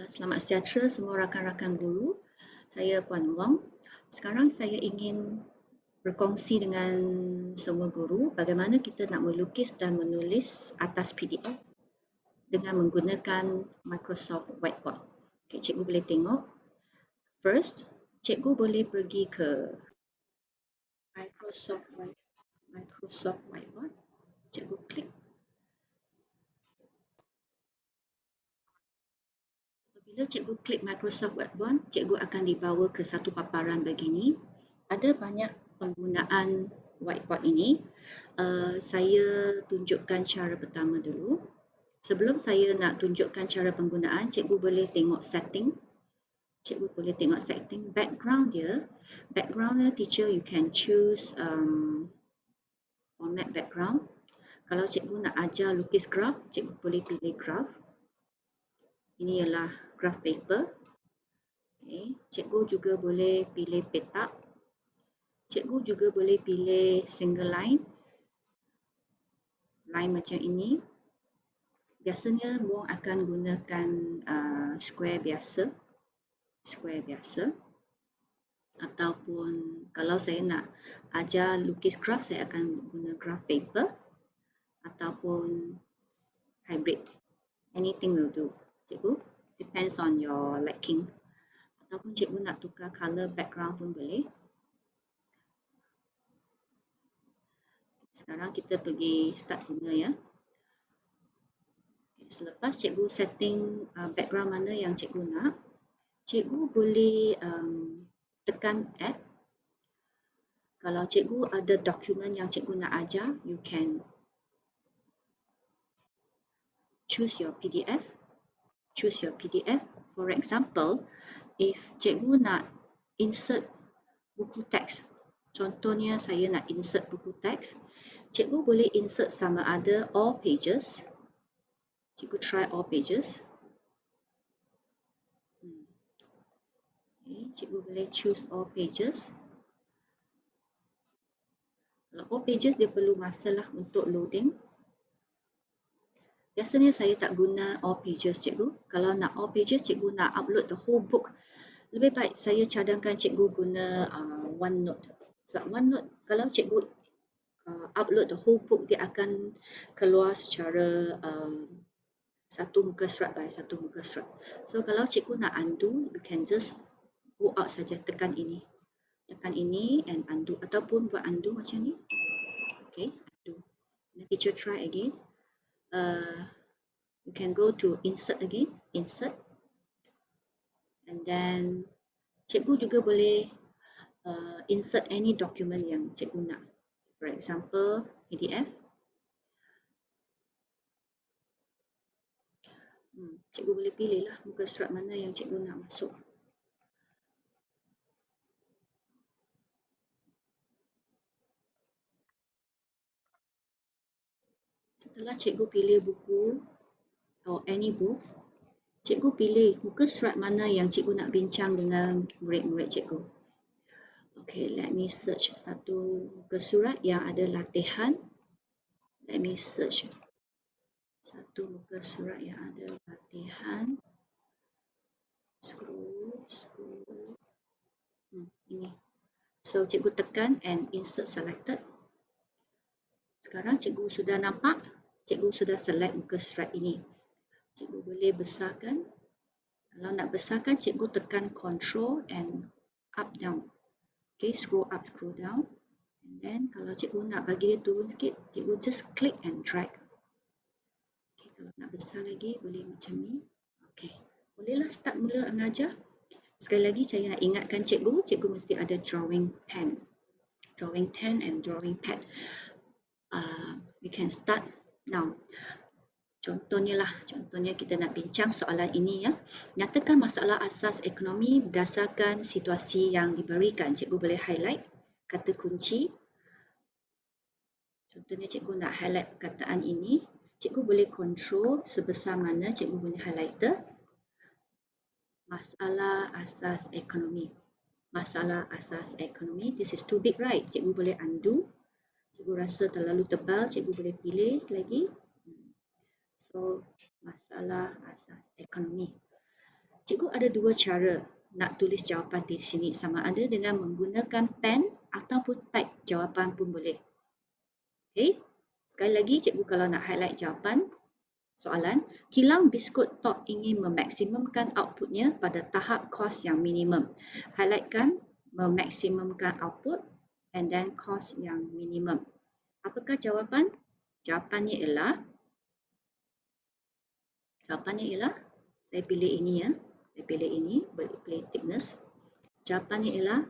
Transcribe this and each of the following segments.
Selamat sejahtera semua rakan-rakan guru. Saya Puan Wang. Sekarang saya ingin berkongsi dengan semua guru bagaimana kita nak melukis dan menulis atas PDF dengan menggunakan Microsoft Whiteboard. Okay, cikgu boleh tengok. First, cikgu boleh pergi ke Microsoft Whiteboard. Cikgu klik. Bila cikgu klik Microsoft Whiteboard, cikgu akan dibawa ke satu paparan begini. Ada banyak penggunaan whiteboard ini. Saya tunjukkan cara pertama dulu. Sebelum saya nak tunjukkan cara penggunaan, cikgu boleh tengok setting. Cikgu boleh tengok setting background dia. Background dia, teacher, you can choose format background. Kalau cikgu nak ajar lukis graf, cikgu boleh pilih graf. Ini ialah graph paper. Okay. Cikgu juga boleh pilih petak. Cikgu juga boleh pilih single line. Line macam ini. Biasanya Wong akan gunakan square biasa. Square biasa. Ataupun kalau saya nak ajar lukis graf, saya akan guna graph paper. Ataupun hybrid. Anything will do. Cikgu, depends on your liking. Ataupun cikgu nak tukar color background pun boleh. Sekarang kita pergi start guna ya. Selepas cikgu setting background mana yang cikgu nak, cikgu boleh tekan add. Kalau cikgu ada dokumen yang cikgu nak ajar, you can choose your PDF. Choose your PDF. For example, if cikgu nak insert buku teks, contohnya saya nak insert buku teks, cikgu boleh insert sama ada all pages. Cikgu try all pages. Okay, cikgu boleh choose all pages. Kalau all pages dia perlu masa lah untuk loading. Biasanya saya tak guna all pages cikgu. Kalau nak all pages, cikgu nak upload the whole book. Lebih baik saya cadangkan cikgu guna OneNote. Sebab OneNote, kalau cikgu upload the whole book, dia akan keluar secara satu muka surat by satu muka surat. So kalau cikgu nak undo, you can just go out saja, tekan ini. Tekan ini and undo. Ataupun buat undo macam ni. Okay, undo. The teacher try again. You can go to insert again. Insert. And then cikgu juga boleh insert any document yang cikgu nak. For example, PDF. Cikgu boleh pilih lah muka surat mana yang cikgu nak masuk. Setelah cikgu pilih buku or any books, cikgu pilih muka surat mana yang cikgu nak bincang dengan murid-murid cikgu. Okay, let me search satu muka surat yang ada latihan. Let me search satu muka surat yang ada latihan. Scroll. Ini. So, cikgu tekan and insert selected. Sekarang cikgu sudah nampak. Cikgu sudah select muka surat ini. Cikgu boleh besarkan. Kalau nak besarkan, cikgu tekan Control and up down. Okay, scroll up, scroll down. And then kalau cikgu nak bagi dia turun sikit, cikgu just click and drag. Okay, kalau nak besar lagi, boleh macam ni. Okay, bolehlah start mula mengajar. Sekali lagi saya nak ingatkan cikgu, cikgu mesti ada drawing pen. Drawing pen and drawing pad. We can start now. Contohnya kita nak bincang soalan ini ya. Nyatakan masalah asas ekonomi berdasarkan situasi yang diberikan. Cikgu boleh highlight kata kunci. Contohnya cikgu nak highlight perkataan ini. Cikgu boleh control sebesar mana cikgu punya highlighter. Masalah asas ekonomi. Masalah asas ekonomi. This is too big, right? Cikgu boleh undo. Cikgu rasa terlalu tebal, cikgu boleh pilih lagi. So, masalah asas ekonomi. Cikgu ada dua cara nak tulis jawapan di sini, sama ada dengan menggunakan pen ataupun type jawapan pun boleh. Okay. Sekali lagi, cikgu kalau nak highlight jawapan soalan, kilang biskut Top ingin memaksimumkan outputnya pada tahap kos yang minimum. Highlightkan memaksimumkan output and then kos yang minimum. Apakah jawapan? Jawapannya ialah saya pilih ini ya. Saya pilih ini, pilih thickness. Jawapannya ialah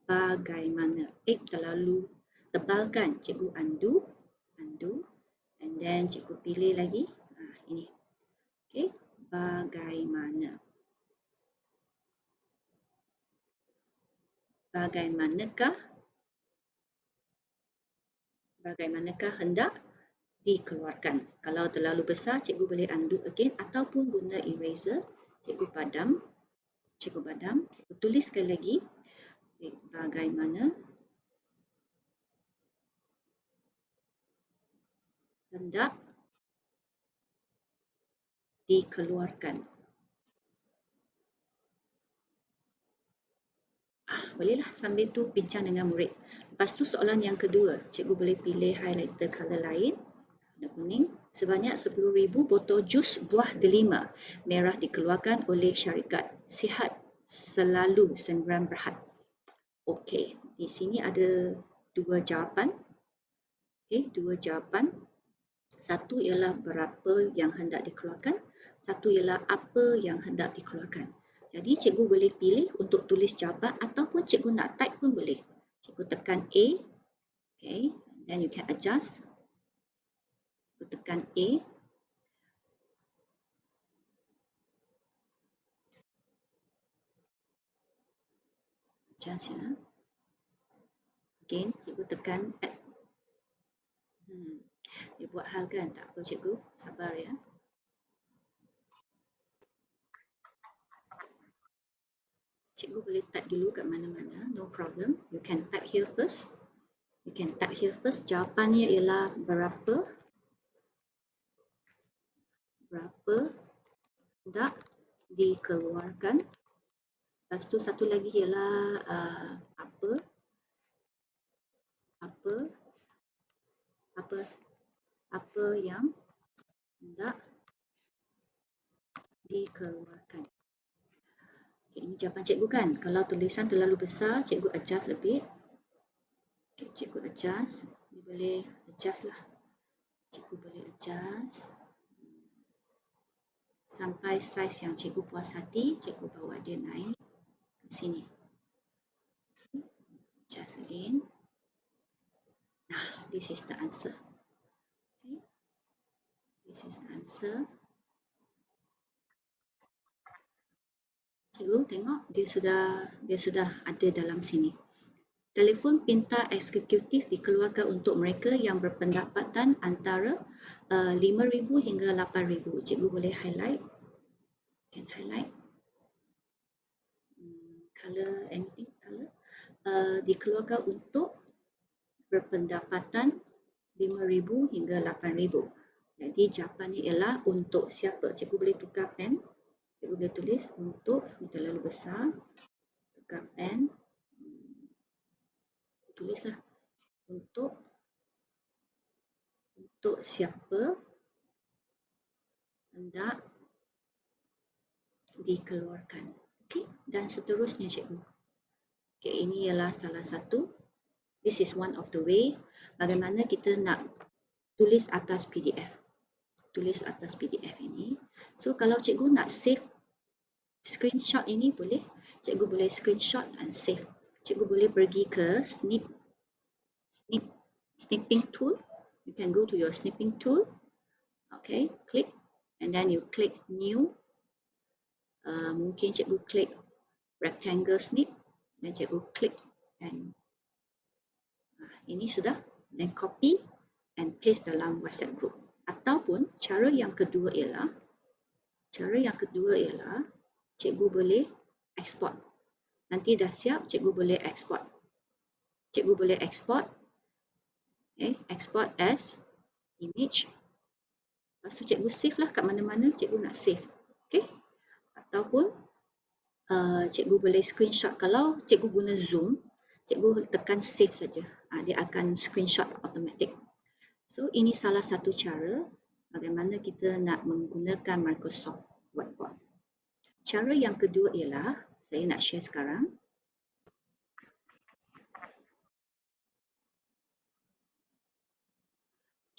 bagaimana. Terlalu tebalkan. Cikgu undo, and then cikgu pilih lagi. Ini. Okey, bagaimana. Bagaimanakah hendak dikeluarkan. Kalau terlalu besar, cikgu boleh undo again ataupun guna eraser. Cikgu padam. Cikgu tulis sekali lagi. Bagaimana hendak dikeluarkan. Bolehlah sambil tu bincang dengan murid. Lepas tu soalan yang kedua, cikgu boleh pilih highlighter color lain. Warna kuning. Sebanyak 10,000 botol jus buah delima merah dikeluarkan oleh syarikat Sihat Selalu Sendirian Berhad. Okey, di sini ada dua jawapan. Okey, dua jawapan. Satu ialah berapa yang hendak dikeluarkan, satu ialah apa yang hendak dikeluarkan. Jadi cikgu boleh pilih untuk tulis jawapan ataupun cikgu nak type pun boleh. Cikgu tekan A. Okay, then you can adjust. Cikgu tekan A. Adjust ya. Again, cikgu tekan add. Dia buat hal kan? Tak apa cikgu, sabar ya. Cikgu boleh type dulu kat mana-mana, no problem. You can type here first. Jawapannya ialah berapa hendak dikeluarkan. Lepas tu satu lagi ialah apa yang hendak dikeluarkan. Okay, ini jawapan cikgu kan. Kalau tulisan terlalu besar, cikgu adjust a bit. Okay, cikgu adjust. Dia boleh adjust lah. Cikgu boleh adjust sampai saiz yang cikgu puas hati. Cikgu bawa dia naik ke sini. Adjust again. Nah, this is the answer. Okay. This is the answer. Cikgu tengok dia sudah ada dalam sini. Telefon pintar eksekutif dikeluarkan untuk mereka yang berpendapatan antara 5,000 hingga 8,000. Cikgu boleh highlight. Can highlight. Color, anything color. Dikeluarkan untuk berpendapatan 5,000 hingga 8,000. Jadi jawapannya ialah untuk siapa? Cikgu boleh tukar pen. Cikgu boleh tulis untuk, ini terlalu besar. Tukar pen. Tulislah untuk siapa hendak dikeluarkan. Okey, dan seterusnya cikgu. Okey, ini ialah salah satu. This is one of the way bagaimana kita nak tulis atas PDF. Tulis atas PDF ini. So kalau cikgu nak save screenshot ini boleh. Cikgu boleh screenshot and save. Cikgu boleh pergi ke snipping tool. You can go to your snipping tool. Okay, click and then you click new. Mungkin cikgu klik rectangle snip dan cikgu klik and ini sudah. Then copy and paste dalam WhatsApp group. Ataupun cara yang kedua ialah cikgu boleh export. Nanti dah siap, cikgu boleh export. Cikgu boleh export. Okay, export as image. Lepas tu cikgu save lah kat mana-mana cikgu nak save. Okay. Ataupun cikgu boleh screenshot. Kalau cikgu guna Zoom, cikgu tekan save saja. Dia akan screenshot automatic. So, ini salah satu cara bagaimana kita nak menggunakan Microsoft Whiteboard. Cara yang kedua ialah, saya nak share sekarang.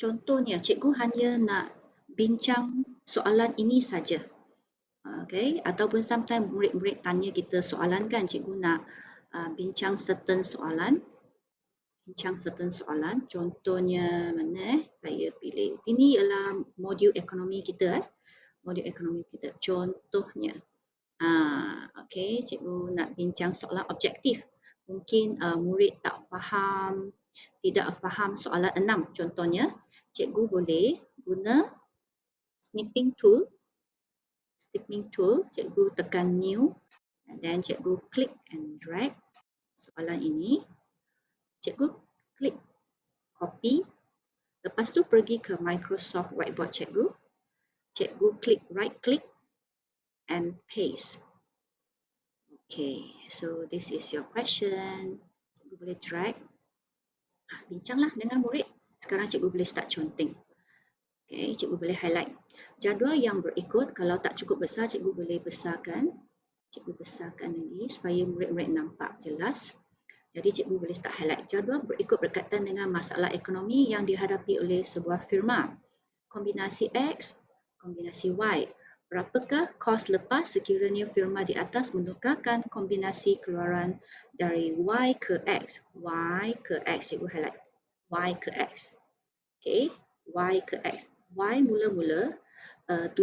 Contohnya, cikgu hanya nak bincang soalan ini saja. Okay, ataupun sometimes murid-murid tanya kita soalan kan, cikgu nak bincang certain soalan. Contohnya mana saya pilih. Ini ialah modul ekonomi kita. Modul ekonomi kita. Contohnya, okay, cikgu nak bincang soalan objektif. Mungkin murid tidak faham soalan 6. Contohnya, cikgu boleh guna snipping tool. Cikgu tekan new, dan cikgu klik and drag soalan ini. Cikgu klik copy. Lepas tu pergi ke Microsoft Whiteboard cikgu. Cikgu klik right click and paste. Okay, so this is your question. Cikgu boleh drag. Bincanglah dengan murid. Sekarang cikgu boleh start counting. Okay, cikgu boleh highlight. Jadual yang berikut, kalau tak cukup besar, cikgu boleh besarkan. Cikgu besarkan lagi supaya murid-murid nampak jelas. Jadi cikgu boleh start highlight. Jadual berikut berkaitan dengan masalah ekonomi yang dihadapi oleh sebuah firma. Kombinasi X, kombinasi Y. Berapakah kos lepas sekiranya firma di atas menukarkan kombinasi keluaran dari Y ke X? Y ke X, cikgu highlight. Y ke X. Okay, Y ke X. Y mula-mula 70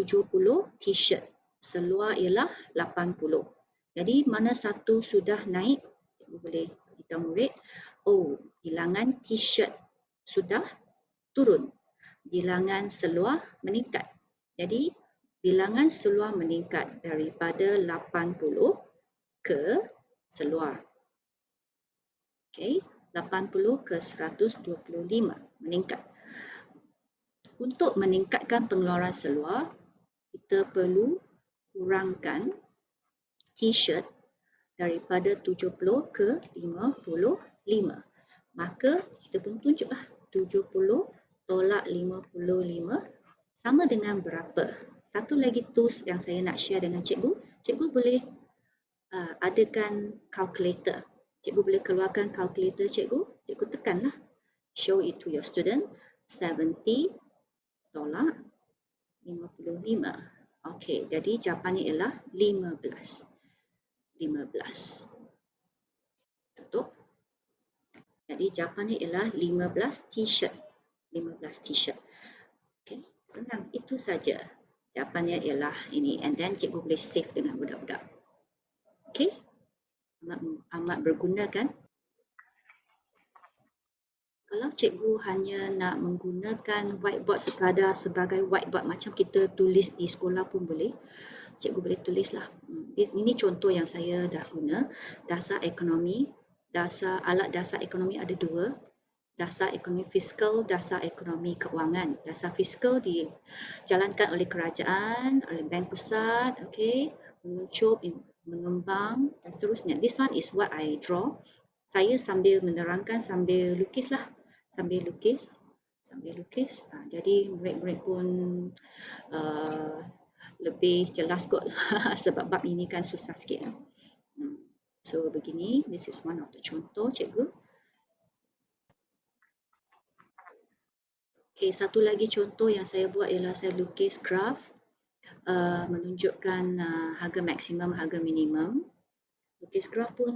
t-shirt. Seluar ialah 80. Jadi mana satu sudah naik? Cikgu boleh beritahu murid. Oh, bilangan t-shirt sudah turun. Bilangan seluar meningkat. Jadi bilangan seluar meningkat daripada 80 ke seluar. Okey, 80 ke 125 meningkat. Untuk meningkatkan pengeluaran seluar, kita perlu kurangkan t-shirt daripada 70 ke 55. Maka kita pun tunjuklah 70 tolak 55 sama dengan berapa. Satu lagi tools yang saya nak share dengan cikgu. Cikgu boleh adakan calculator. Cikgu boleh keluarkan calculator cikgu. Cikgu tekanlah. Show it to your student. 70 tolak 55. Okey, jadi jawapannya ialah 15. 15. Tutup. Jadi jawapannya ialah 15 t-shirt. 15 t-shirt. Okey, senang. Itu saja. Jawapannya ialah ini. And then cikgu boleh save dengan budak-budak. Okey. Amat berguna kan? Kalau cikgu hanya nak menggunakan whiteboard sekadar sebagai whiteboard macam kita tulis di sekolah pun boleh. Cikgu boleh tulislah. Ini contoh yang saya dah guna. Dasar ekonomi. Alat dasar ekonomi ada dua. Dasar ekonomi fiskal, dasar ekonomi keuangan. Dasar fiskal dijalankan oleh kerajaan, oleh bank pusat, okay, menguncup, mengembang dan seterusnya. This one is what I draw. Saya sambil menerangkan, sambil lukislah. Sambil lukis. Jadi murid-murid pun lebih jelas kot sebab bab ini kan susah sikit. So begini, this is one of the contoh cikgu. Okay, satu lagi contoh yang saya buat ialah saya lukis graf menunjukkan harga maksimum, harga minimum. Lukis graf pun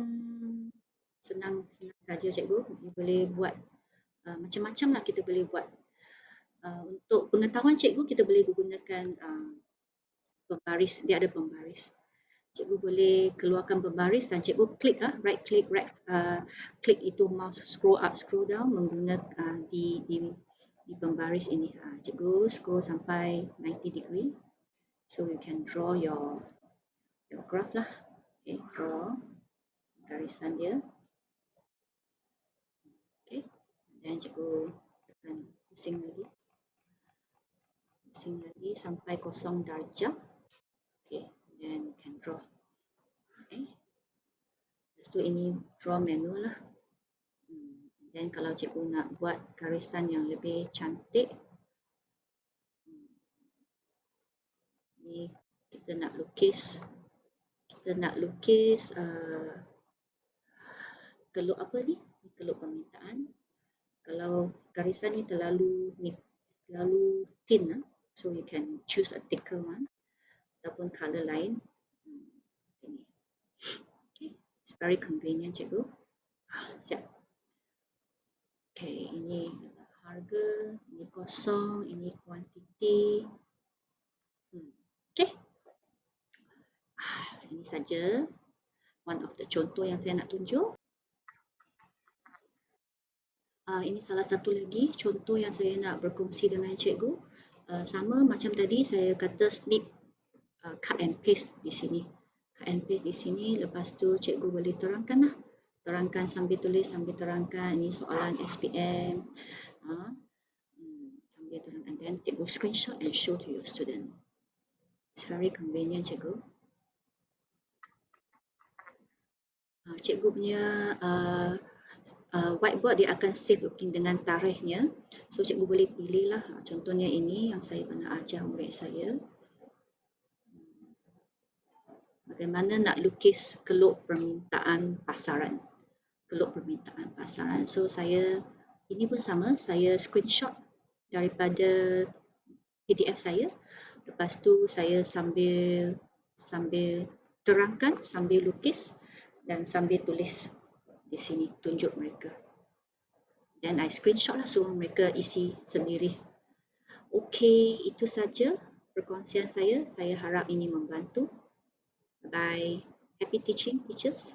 senang saja cikgu. Kita boleh buat macam-macam lah kita boleh buat. Untuk pengetahuan cikgu kita boleh gunakan pembaris. Dia ada pembaris. Cikgu boleh keluarkan pembaris dan cikgu klik right click, klik itu mouse scroll up, scroll down menggunakan di pembaris ini. Cikgu scroll sampai 90 degree. So you can draw your graph lah. Okay, draw garisan dia. Okay, dan cikgu tekan pusing lagi sampai 0 darjah. Okay, then you can draw. Okay. Lepas tu ini draw menu lah. Dan kalau cikgu nak buat garisan yang lebih cantik, ni kita nak lukis keluk apa ni? Keluk permintaan. Kalau garisan ni terlalu thin, so you can choose a thicker one ataupun color lain. Ini. Okay, it's very convenient cikgu. Siap. Okay, ini harga, ini kosong, ini kuantiti. Okay. Ini saja one of the contoh yang saya nak tunjuk. Ini salah satu lagi contoh yang saya nak berkongsi dengan cikgu. Sama macam tadi saya kata snip, cut and paste di sini. Cut and paste di sini, lepas tu cikgu boleh terangkan lah. Terangkan sambil tulis, sambil terangkan ini soalan SPM. Sambil terangkan, then cikgu screenshot and show to your student. It's very convenient cikgu. Cikgu punya whiteboard dia akan save looking dengan tarikhnya. So cikgu boleh pilih lah. Contohnya ini yang saya pernah ajar murid saya. Bagaimana nak lukis keluk permintaan pasaran. Keluk permintaan pasaran. So saya, ini pun sama, saya screenshot daripada PDF saya. Lepas tu saya sambil terangkan, sambil lukis dan sambil tulis di sini, tunjuk mereka. Dan I screenshot lah, suruh mereka isi sendiri. Okey, itu saja perkongsian saya. Saya harap ini membantu. Bye. Happy teaching, teachers.